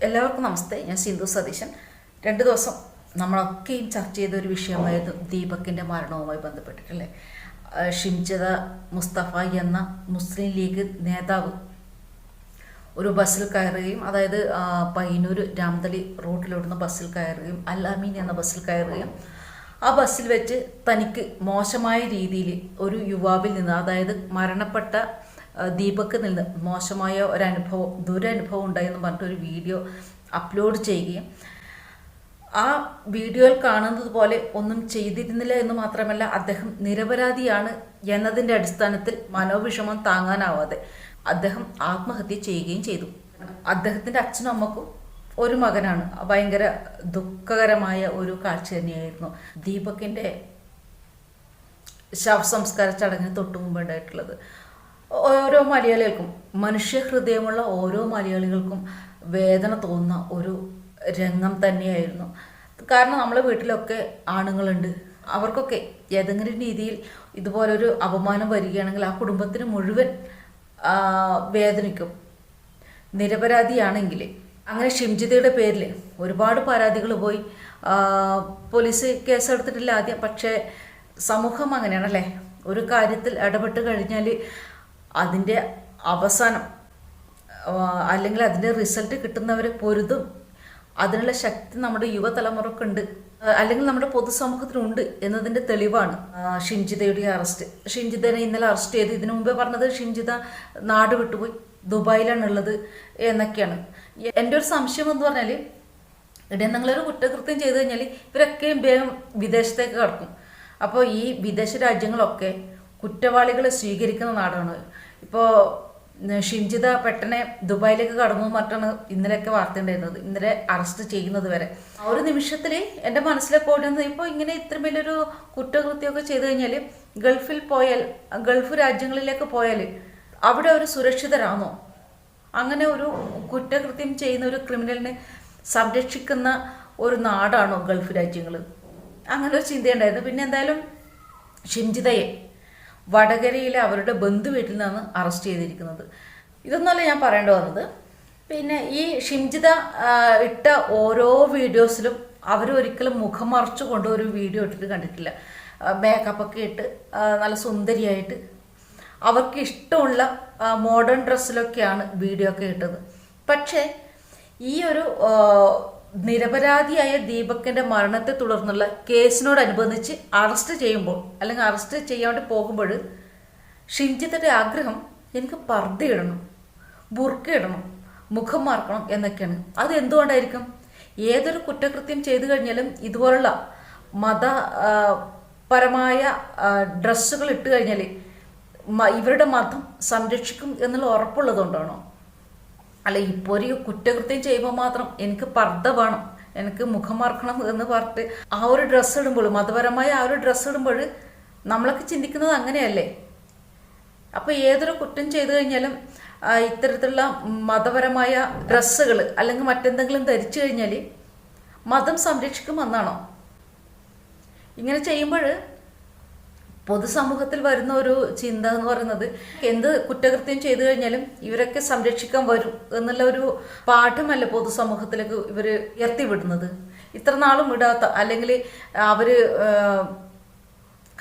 എല്ലാവർക്കും നമസ്തേ. ഞാൻ സിന്ധു സതീശൻ. 2 ദിവസം നമ്മളൊക്കെയും ചർച്ച ചെയ്ത ഒരു വിഷയമായിരുന്നു ദീപകിൻ്റെ മരണവുമായി ബന്ധപ്പെട്ടിട്ടല്ലേ. ഷിംജിത മുസ്തഫ എന്ന മുസ്ലിം ലീഗ് നേതാവ് ഒരു ബസ്സിൽ കയറുകയും, അതായത് പയ്യന്നൂർ രാമതളി റൂട്ടിലോടുന്ന ബസ്സിൽ കയറുകയും, അൽ അമീൻ എന്ന ബസ്സിൽ കയറുകയും, ആ ബസ്സിൽ വെച്ച് തനിക്ക് മോശമായ രീതിയിൽ ഒരു യുവാവിൽ നിന്ന്, അതായത് മരണപ്പെട്ട ദീപക്കിൽ നിന്ന് മോശമായ ദുരനുഭവം ഉണ്ടായെന്ന് പറഞ്ഞിട്ട് ഒരു വീഡിയോ അപ്ലോഡ് ചെയ്യുകയും, ആ വീഡിയോയിൽ കാണുന്നത് പോലെ ഒന്നും ചെയ്തിരുന്നില്ല എന്ന് മാത്രമല്ല അദ്ദേഹം നിരപരാധിയാണ് എന്നതിൻ്റെ അടിസ്ഥാനത്തിൽ മനോവിഷമം താങ്ങാനാവാതെ അദ്ദേഹം ആത്മഹത്യ ചെയ്യുകയും ചെയ്തു. അദ്ദേഹത്തിൻ്റെ അച്ഛനും അമ്മക്കും ഒരു മകനാണ്. ഭയങ്കര ദുഃഖകരമായ ഒരു കാഴ്ച തന്നെയായിരുന്നു ദീപകിൻ്റെ ശവസംസ്കാര ചടങ്ങിന് തൊട്ടു മുമ്പ് ഉണ്ടായിട്ടുള്ളത്. ഓരോ മലയാളികൾക്കും, മനുഷ്യഹൃദയമുള്ള ഓരോ മലയാളികൾക്കും വേദന തോന്നുന്ന ഒരു രംഗം തന്നെയായിരുന്നു. കാരണം നമ്മളെ വീട്ടിലൊക്കെ ആണുങ്ങളുണ്ട്. അവർക്കൊക്കെ ഏതെങ്കിലും രീതിയിൽ ഇതുപോലൊരു അപമാനം വരികയാണെങ്കിൽ ആ കുടുംബത്തിന് മുഴുവൻ വേദനിക്കും, നിരപരാധിയാണെങ്കിൽ. അങ്ങനെ ഷിംജിതയുടെ പേരിൽ ഒരുപാട് പരാതികൾ പോയി. പോലീസ് കേസെടുത്തിട്ടില്ല ആദ്യം. പക്ഷേ സമൂഹം അങ്ങനെയാണല്ലേ, ഒരു കാര്യത്തിൽ ഇടപെട്ട് കഴിഞ്ഞാൽ അതിൻ്റെ അവസാനം അല്ലെങ്കിൽ അതിൻ്റെ റിസൾട്ട് കിട്ടുന്നവരെ പൊരുതും. അതിനുള്ള ശക്തി നമ്മുടെ യുവതലമുറക്കുണ്ട്, അല്ലെങ്കിൽ നമ്മുടെ പൊതുസമൂഹത്തിനുണ്ട് എന്നതിൻ്റെ തെളിവാണ് ഷിംജിതയുടെ അറസ്റ്റ്. ഷിംജിതനെ ഇന്നലെ അറസ്റ്റ് ചെയ്ത്, ഇതിനു മുമ്പേ പറഞ്ഞത് ഷിംജിത നാട് വിട്ടുപോയി ദുബായിലാണുള്ളത് എന്നൊക്കെയാണ്. എൻ്റെ ഒരു സംശയം എന്ന് പറഞ്ഞാൽ, ഇവിടെ നിങ്ങളൊരു കുറ്റകൃത്യം ചെയ്തു കഴിഞ്ഞാൽ ഇവരൊക്കെയും വേഗം വിദേശത്തേക്ക് കടക്കും. അപ്പോൾ ഈ വിദേശ രാജ്യങ്ങളൊക്കെ കുറ്റവാളികളെ സ്വീകരിക്കുന്ന നാടാണ്. ഇപ്പോൾ ഷിംജിത പെട്ടെന്ന് ദുബായിലേക്ക് കടന്നു പറഞ്ഞിട്ടാണ് ഇന്നലെയൊക്കെ വാർത്ത ഉണ്ടായിരുന്നത്, ഇന്നലെ അറസ്റ്റ് ചെയ്യുന്നത് വരെ. ആ ഒരു നിമിഷത്തിൽ എൻ്റെ മനസ്സിലേക്ക് ഓടുന്നത്, ഇപ്പോൾ ഇങ്ങനെ ഇത്രയും വലിയൊരു കുറ്റകൃത്യമൊക്കെ ചെയ്തു കഴിഞ്ഞാൽ ഗൾഫിൽ പോയാൽ, ഗൾഫ് രാജ്യങ്ങളിലേക്ക് പോയാൽ അവിടെ ഒരു സുരക്ഷിതരാണോ? അങ്ങനെ ഒരു കുറ്റകൃത്യം ചെയ്യുന്ന ഒരു ക്രിമിനലിനെ സംരക്ഷിക്കുന്ന ഒരു നാടാണോ ഗൾഫ് രാജ്യങ്ങൾ? അങ്ങനെ ഒരു ചിന്തയുണ്ടായിരുന്നു. പിന്നെ എന്തായാലും ഷിംജിതയെ വടകരയിലെ അവരുടെ ബന്ധു വീട്ടിൽ നിന്നാണ് അറസ്റ്റ് ചെയ്തിരിക്കുന്നത്. ഇതൊന്നുമല്ല ഞാൻ പറയേണ്ടി വന്നത്. പിന്നെ ഈ ഷിംജിത ഇട്ട ഓരോ വീഡിയോസിലും അവരൊരിക്കലും മുഖം മറച്ചു കൊണ്ട് ഒരു വീഡിയോ ഇട്ടിട്ട് കണ്ടിട്ടില്ല. മേക്കപ്പൊക്കെ ഇട്ട് നല്ല സുന്ദരിയായിട്ട് അവർക്ക് ഇഷ്ടമുള്ള മോഡേൺ ഡ്രസ്സിലൊക്കെയാണ് വീഡിയോ ഒക്കെ ഇട്ടത്. പക്ഷേ ഈ ഒരു നിരപരാധിയായ ദീപകിൻ്റെ മരണത്തെ തുടർന്നുള്ള കേസിനോടനുബന്ധിച്ച് അറസ്റ്റ് ചെയ്യുമ്പോൾ, അല്ലെങ്കിൽ അറസ്റ്റ് ചെയ്യാൻ വേണ്ടി പോകുമ്പോൾ ഷിംജിതയുടെ ആഗ്രഹം എനിക്ക് പർദ്ദയിടണം, ബുർക്ക ഇടണം, മുഖം മറക്കണം എന്നൊക്കെയാണ്. അത് എന്തുകൊണ്ടായിരിക്കും? ഏതൊരു കുറ്റകൃത്യം ചെയ്തു കഴിഞ്ഞാലും ഇതുപോലുള്ള മതപരമായ ഡ്രസ്സുകൾ ഇട്ട് കഴിഞ്ഞാൽ ഇവരുടെ മതം സംരക്ഷിക്കും എന്നുള്ള ഉറപ്പുള്ളതുകൊണ്ടാണോ? അല്ല, ഇപ്പോൾ ഒരു കുറ്റകൃത്യം ചെയ്യുമ്പോൾ മാത്രം എനിക്ക് പർദ്ദ വേണം, എനിക്ക് മുഖം മറക്കണം എന്ന് പറഞ്ഞിട്ട് ആ ഒരു ഡ്രസ്സ് ഇടുമ്പോൾ, മതപരമായ ആ ഒരു ഡ്രസ്സ് ഇടുമ്പോൾ നമ്മളൊക്കെ ചിന്തിക്കുന്നത് അങ്ങനെയല്ലേ? അപ്പോൾ ഏതൊരു കുറ്റം ചെയ്തു കഴിഞ്ഞാലും ഇത്തരത്തിലുള്ള മതപരമായ ഡ്രസ്സുകൾ അല്ലെങ്കിൽ മറ്റെന്തെങ്കിലും ധരിച്ചു കഴിഞ്ഞാൽ മതം സംരക്ഷിക്കുമെന്നാണോ? ഇങ്ങനെ ചെയ്യുമ്പോൾ പൊതുസമൂഹത്തിൽ വരുന്ന ഒരു ചിന്ത എന്ന് പറയുന്നത്, എന്ത് കുറ്റകൃത്യം ചെയ്തു കഴിഞ്ഞാലും ഇവരൊക്കെ സംരക്ഷിക്കാൻ വരും എന്നുള്ള ഒരു പാഠമല്ല പൊതുസമൂഹത്തിലേക്ക് ഇവർ ഉയർത്തിവിടുന്നത്. ഇത്ര നാളും വിടാത്ത, അല്ലെങ്കിൽ അവർ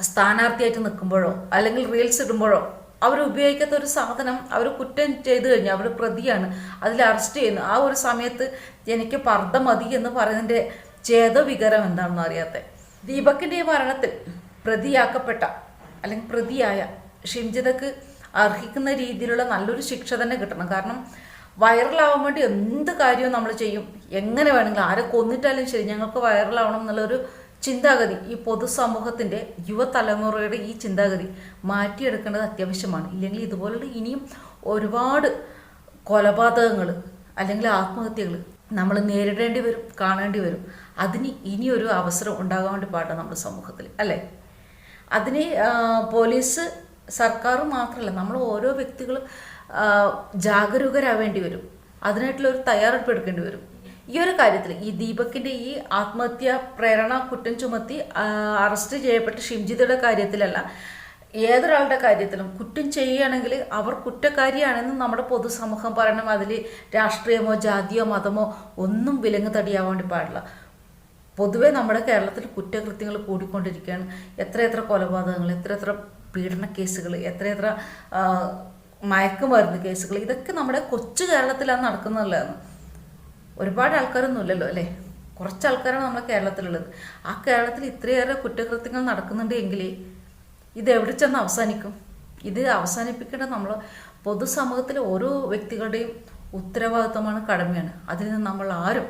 സ്ഥാനാർത്ഥിയായിട്ട് നിൽക്കുമ്പോഴോ അല്ലെങ്കിൽ റീൽസ് ഇടുമ്പോഴോ അവർ ഉപയോഗിക്കാത്ത ഒരു സാധനം അവർ കുറ്റം ചെയ്തു കഴിഞ്ഞാൽ, അവർ പ്രതിയാണ്, അതിൽ അറസ്റ്റ് ചെയ്യുന്നു. ആ ഒരു സമയത്ത് എനിക്ക് പർദ്ദ മതി എന്ന് പറയുന്നതിൻ്റെ ചേതവികാരം എന്താണെന്ന് അറിയാത്ത ദീപകിൻ്റെ ഈ മരണത്തിൽ പ്രതിയാക്കപ്പെട്ട അല്ലെങ്കിൽ പ്രതിയായ ഷിംജിതക്ക് അർഹിക്കുന്ന രീതിയിലുള്ള നല്ലൊരു ശിക്ഷ തന്നെ കിട്ടണം. കാരണം വൈറലാവാൻ വേണ്ടി എന്ത് കാര്യവും നമ്മൾ ചെയ്യും, എങ്ങനെ വേണമെങ്കിലും, ആരെ കൊന്നിട്ടാലും ശരി ഞങ്ങൾക്ക് വൈറലാവണം എന്നുള്ളൊരു ചിന്താഗതി ഈ പൊതുസമൂഹത്തിൻ്റെ യുവതലമുറയുടെ ഈ ചിന്താഗതി മാറ്റിയെടുക്കേണ്ടത് അത്യാവശ്യമാണ്. ഇല്ലെങ്കിൽ ഇതുപോലുള്ള ഇനിയും ഒരുപാട് കൊലപാതകങ്ങൾ അല്ലെങ്കിൽ ആത്മഹത്യകൾ നമ്മൾ നേരിടേണ്ടി വരും, കാണേണ്ടി വരും. അതിന് ഇനിയൊരു അവസരം ഉണ്ടാകാൻ വേണ്ടി പാടില്ല നമ്മുടെ സമൂഹത്തിൽ, അല്ലേ? അതിന് പോലീസ്, സർക്കാർ മാത്രമല്ല, നമ്മൾ ഓരോ വ്യക്തികളും ജാഗരൂകരാവേണ്ടി വരും. അതിനായിട്ടുള്ള ഒരു തയ്യാറെടുപ്പ് എടുക്കേണ്ടി വരും. ഈ ഒരു കാര്യത്തിൽ ഈ ദീപകിൻ്റെ ഈ ആത്മഹത്യ പ്രേരണ കുറ്റം ചുമത്തി അറസ്റ്റ് ചെയ്യപ്പെട്ട ഷിംജിതയുടെ കാര്യത്തിലല്ല, ഏതൊരാളുടെ കാര്യത്തിലും കുറ്റം ചെയ്യുകയാണെങ്കിൽ അവർ കുറ്റക്കാരിയാണെന്ന് നമ്മുടെ പൊതുസമൂഹം പറയണം. അതിൽ രാഷ്ട്രീയമോ ജാതിയോ മതമോ ഒന്നും വിലങ്ങ് തടിയാവാൻ വേണ്ടി പാടില്ല. പൊതുവെ നമ്മുടെ കേരളത്തിൽ കുറ്റകൃത്യങ്ങൾ കൂടിക്കൊണ്ടിരിക്കുകയാണ്. എത്രയെത്ര കൊലപാതകങ്ങൾ, എത്രയെത്ര പീഡന കേസുകൾ, എത്രയെത്ര മയക്കുമരുന്ന് കേസുകൾ, ഇതൊക്കെ നമ്മുടെ കൊച്ചു കേരളത്തിലാണ് നടക്കുന്നതല്ലാന്ന്. ഒരുപാട് ആൾക്കാരൊന്നും ഇല്ലല്ലോ അല്ലേ, കുറച്ച് ആൾക്കാരാണ് നമ്മുടെ കേരളത്തിലുള്ളത്. ആ കേരളത്തിൽ ഇത്രയേറെ കുറ്റകൃത്യങ്ങൾ നടക്കുന്നുണ്ട് എങ്കിൽ ഇത് എവിടെ ചെന്ന് അവസാനിക്കും? ഇത് അവസാനിപ്പിക്കേണ്ടത് നമ്മൾ പൊതുസമൂഹത്തിലെ ഓരോ വ്യക്തികളുടെയും ഉത്തരവാദിത്തമാണ്, കടമയാണ്. അതിൽ നിന്ന് നമ്മൾ ആരും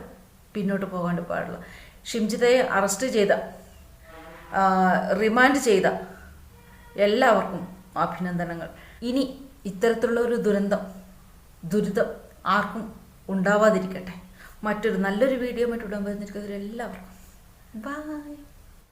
പിന്നോട്ട് പോകാണ്ട് പാടില്ല. ഷിംജിതയെ അറസ്റ്റ് ചെയ്ത, റിമാൻഡ് ചെയ്ത എല്ലാവർക്കും അഭിനന്ദനങ്ങൾ. ഇനി ഇത്തരത്തിലുള്ള ഒരു ദുരിതം ആർക്കും ഉണ്ടാവാതിരിക്കട്ടെ. മറ്റൊരു നല്ലൊരു വീഡിയോ മറ്റുണ്ടാകുമ്പോൾ എല്ലാവർക്കും ബൈ.